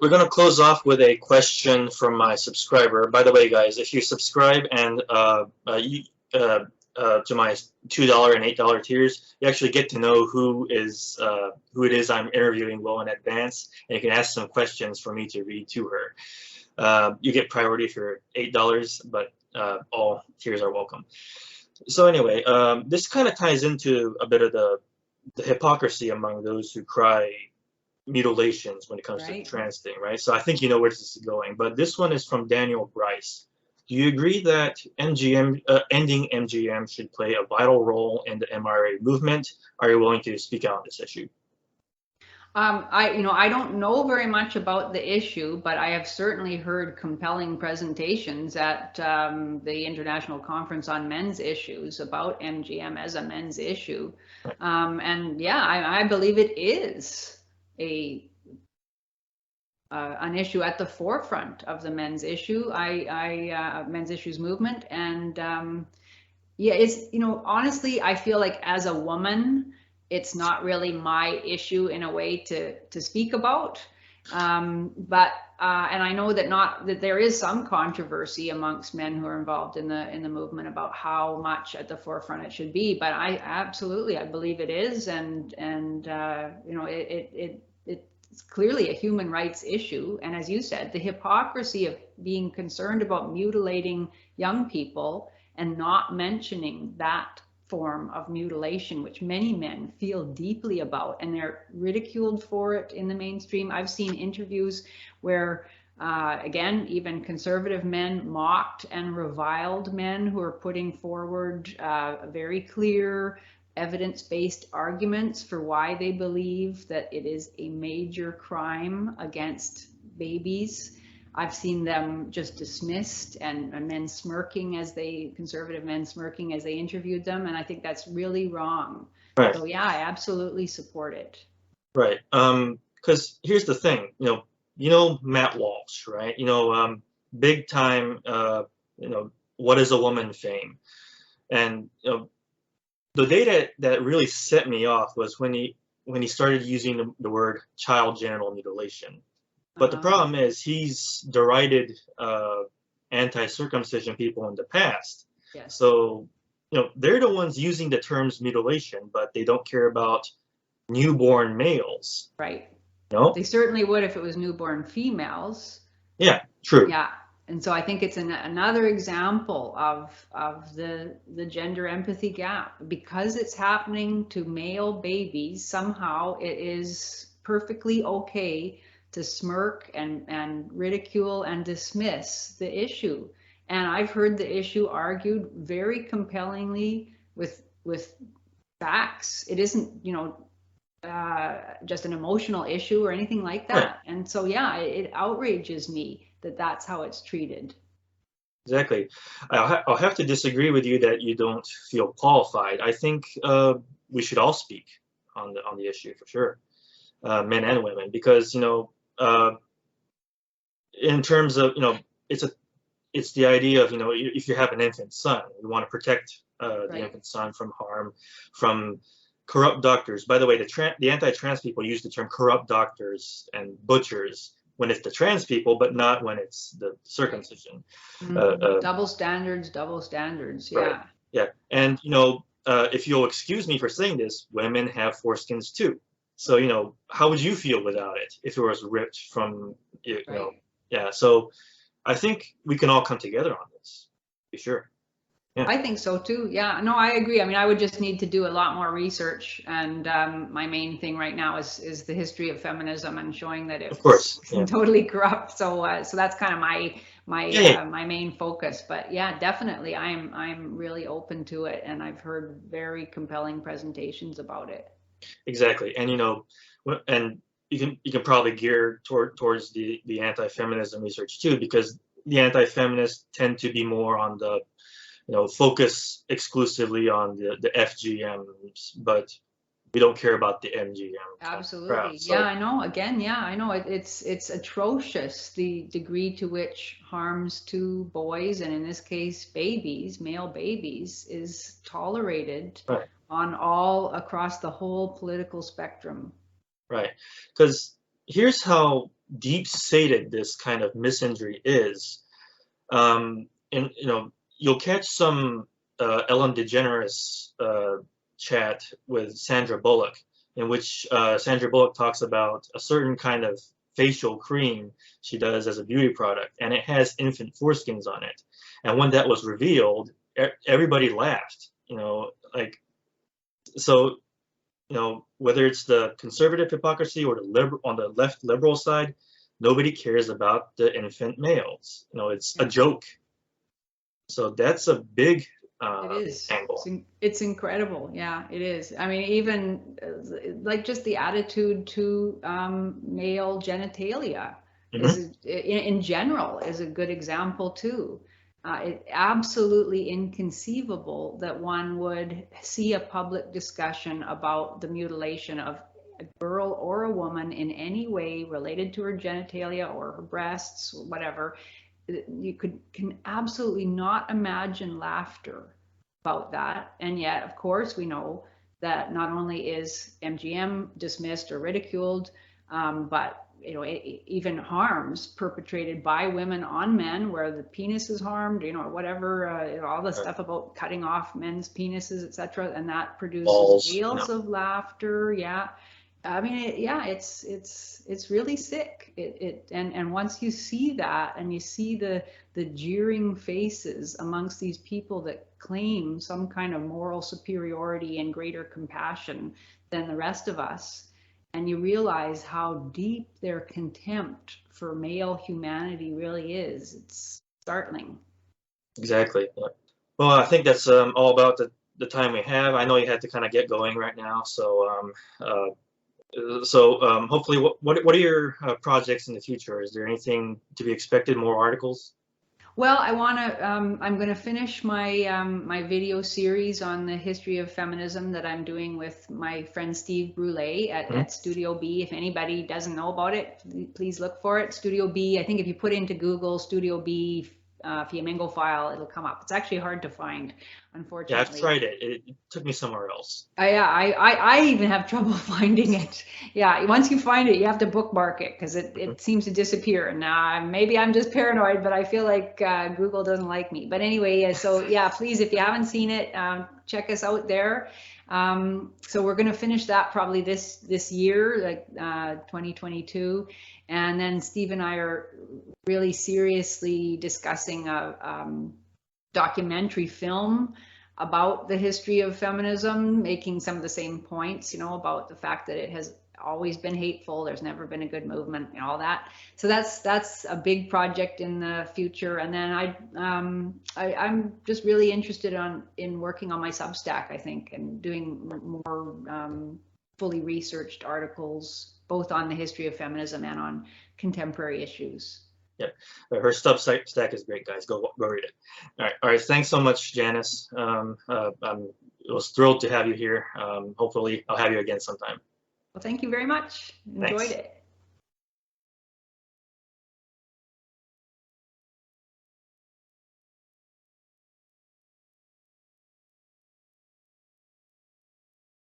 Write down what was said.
we're gonna close off with a question from my subscriber. By the way, guys, if you subscribe and to my $2 and $8 tiers, you actually get to know who it is I'm interviewing well in advance, and you can ask some questions for me to read to her. You get priority for $8, but all tiers are welcome. So anyway, this kind of ties into a bit of the hypocrisy among those who cry mutilations when it comes to the trans thing, right? So I think you know where this is going, but this one is from Daniel Bryce. Do you agree that ending MGM should play a vital role in the MRA movement? Are you willing to speak out on this issue? I don't know very much about the issue, but I have certainly heard compelling presentations at the International Conference on Men's Issues about MGM as a men's issue. And yeah, I believe it is an issue at the forefront of the men's issue, men's issues movement. And yeah, it's, honestly, I feel like as a woman, it's not really my issue in a way to speak about. But and I know that there is some controversy amongst men who are involved in the movement about how much at the forefront it should be. But I believe it is, and it's clearly a human rights issue. And as you said, the hypocrisy of being concerned about mutilating young people and not mentioning that form of mutilation, which many men feel deeply about, and they're ridiculed for it in the mainstream. I've seen interviews where, again, even conservative men mocked and reviled men who are putting forward very clear evidence-based arguments for why they believe that it is a major crime against babies. I've seen them just dismissed and men smirking conservative men smirking as they interviewed them. And I think that's really wrong. Right. So yeah, I absolutely support it. Right. Because here's the thing, Matt Walsh, right? Big time, what is a woman fame. And, the data that really set me off was when he started using the word child genital mutilation. But the problem is he's derided anti-circumcision people in the past. Yes. So, they're the ones using the terms mutilation, but they don't care about newborn males. Right. No? They certainly would if it was newborn females. Yeah, true. Yeah. And so I think it's another example of the gender empathy gap. Because it's happening to male babies, somehow it is perfectly okay to smirk and ridicule and dismiss the issue. And I've heard the issue argued very compellingly with facts. It isn't, just an emotional issue or anything like that. Right. And so, yeah, it outrages me that that's how it's treated. Exactly. I'll have to disagree with you that you don't feel qualified. I think we should all speak on the issue for sure, men and women, because in terms of it's the idea of if you have an infant son, you want to protect the infant son from harm from corrupt doctors. By the way, the anti-trans people use the term corrupt doctors and butchers when it's the trans people, but not when it's the circumcision. Double standards. Yeah. Right. Yeah. And, if you'll excuse me for saying this, women have foreskins too. So, how would you feel without it if it was ripped from, yeah. So I think we can all come together on this. Be sure. Yeah. I think so too. Yeah, no, I agree. I mean, I would just need to do a lot more research, and my main thing right now is the history of feminism and showing that it's totally corrupt. So that's kind of my main focus. But yeah, definitely, I'm really open to it, and I've heard very compelling presentations about it. Exactly, and and you can probably gear towards the anti-feminism research too, because the anti-feminists tend to be more on the focus exclusively on the FGMs, but we don't care about the MGM. Absolutely. Crowd, so. Yeah, I know. Again, yeah, I know. It's atrocious, the degree to which harms to boys, and in this case, babies, male babies, is tolerated on all across the whole political spectrum. Right. Because here's how deep-seated this kind of misinjury is. And you'll catch some Ellen DeGeneres chat with Sandra Bullock, in which Sandra Bullock talks about a certain kind of facial cream she does as a beauty product, and it has infant foreskins on it. And when that was revealed, everybody laughed. Whether it's the conservative hypocrisy or on the left liberal side, nobody cares about the infant males. It's a joke. So that's a big it is. angle. It's incredible. Yeah, it is. I mean, even like just the attitude to male genitalia is, in general, is a good example too. It's absolutely inconceivable that one would see a public discussion about the mutilation of a girl or a woman in any way related to her genitalia or her breasts or whatever. You can absolutely not imagine laughter about that. And yet, of course, we know that not only is MGM dismissed or ridiculed, but even harms perpetrated by women on men where the penis is harmed, whatever, all the stuff about cutting off men's penises, etc., and that produces wails of laughter. Yeah. I mean, it's really sick. And once you see that, and you see the jeering faces amongst these people that claim some kind of moral superiority and greater compassion than the rest of us, and you realize how deep their contempt for male humanity really is, it's startling. Exactly. Well, I think that's all about the time we have. I know you had to kind of get going right now, so hopefully, what are your projects in the future? Is there anything to be expected? More articles? Well, I'm going to finish my my video series on the history of feminism that I'm doing with my friend Steve Brule at Studio B. If anybody doesn't know about it, please look for it. Studio B. I think if you put into Google Studio B Fiamengo file, it'll come up. It's actually hard to find, unfortunately. Yeah, I've tried it. It took me somewhere else. Yeah, I even have trouble finding it. Yeah, once you find it, you have to bookmark it because it seems to disappear. Now, maybe I'm just paranoid, but I feel like Google doesn't like me. But anyway, so yeah, please, if you haven't seen it, check us out there. So we're going to finish that probably this year, like 2022. And then Steve and I are really seriously discussing a documentary film about the history of feminism, making some of the same points, about the fact that it has always been hateful, there's never been a good movement and all that. So that's a big project in the future. And then I'm just really interested in working on my Substack, I think, and doing more fully researched articles, both on the history of feminism and on contemporary issues. Yeah, her Substack is great, guys. Go read it. All right. Thanks so much, Janice. I was thrilled to have you here. Hopefully, I'll have you again sometime. Well, thank you very much. Enjoyed it.